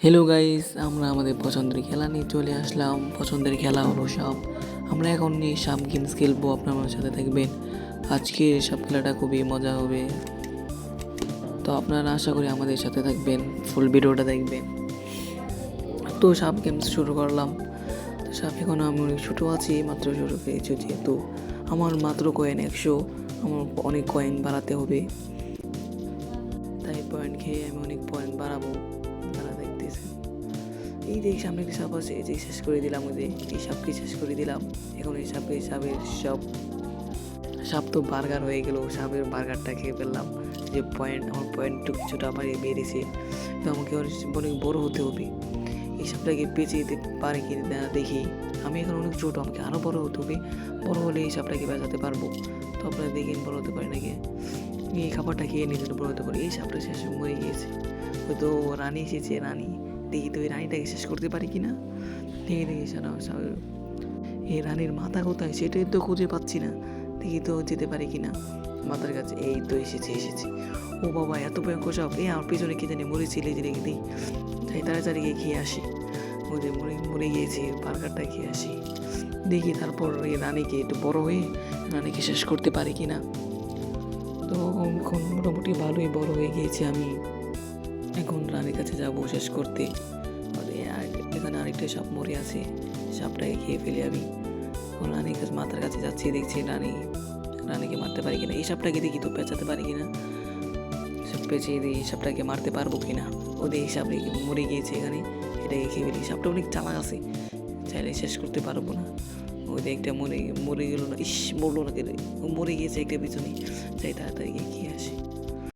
Hello guys, আমরা আমাদের পছন্দের খেলা নিয়ে চলে আসলাম। পছন্দের খেলা হলো সাপ। আমরা এখন নিয়ে সাপ গেমস খেলবো, আপনার আমার সাথে থাকবেন। আজকে সাপ খেলাটা খুবই মজা হবে, তো আপনারা আশা করি আমাদের সাথে থাকবেন, ফুল ভিডিওটা দেখবেন। তো সাপ গেমস শুরু করলাম। তো সাপ এখন আমি অনেক ছোটো আছি, মাত্র শুরু করেছি, যেহেতু আমার মাত্র কয়েন 100, আমার অনেক কয়েন বাড়াতে হবে, তাই পয়েন্ট খেয়ে আমি অনেক পয়েন্ট বাড়াবো। তারা দেখতেছে এই যে সামনে একটি সাপ আছে, এই যে শেষ করে দিলাম, ওই যে এই সাপকে শেষ করে দিলাম। এখন এই সাপের সাপ তো বার্গার হয়ে গেল, সাপের বার্গারটা খেয়ে ফেললাম। যে পয়েন্ট, আমার পয়েন্টটু কিছুটা বাড়িয়ে বেড়েছে, তো আমাকে অনেক বড় হতে হবে। এই সাপটাকে বেঁচে দিতে পারে কি না দেখি। আমি এখন অনেক ছোটো, আমাকে আরও বড় হতে হবে। বড় হলে এই সাপটাকে বাঁচাতে পারবো। তো আপনারা দেখেন বড় হতে পারে নাকি। এই খাবারটা খেয়ে নিজের বড় হতে পারে। এই সাপটা শেষ মরে গিয়েছে, হয়তো রানী এসেছে। রানী দেখি তো এই রানীটাকে শেষ করতে পারি কিনা। দেখি সারা এই রানীর মাথা কোথায় সেটাই তো খুঁজে পাচ্ছি না। দেখি তো যেতে পারি কিনা মাথার কাছে। এই তো এসেছে। ও বাবা, এত ভয়ঙ্কর সাপ! আমার পেছনে কে জানি মরেছিল, যে রেখে দিই, তাই তাড়াতাড়ি গিয়ে খেয়ে আসি। ওই যে মরে গিয়েছে, বার্গারটা খেয়ে আসি। দেখি তারপর এই রানীকে একটু বড় হয়ে রানীকে শেষ করতে পারি কিনা। তো এখন মোটামুটি ভালোই বড় হয়ে গিয়েছি আমি। এখন রানীর কাছে যাবো শেষ করতে। এখানে আরেকটা সাপ মরে আছে, সাপটাকে খেয়ে ফেলি আমি। এখন রানীর কাছে, মাথার কাছে যাচ্ছি, দেখছি রানীকে মারতে পারি কিনা। এই সাপটাকে দেখি তো পেঁচাতে পারি কিনা। সব পেঁচিয়ে দিই, এই সাপটাকে মারতে পারবো কিনা। ওদের এই সাপ মরে গিয়েছে এখানে, এটাকে খেয়ে ফেলি। সাপটা অনেক চালাক আছে, চাইলে শেষ করতে পারবো না। ওদের একটা মরে গেল না, মরলো না কেন, ও মরে গিয়েছে একটা পিছনে। চাই তাড়াতাড়ি গিয়ে খেয়ে আসি।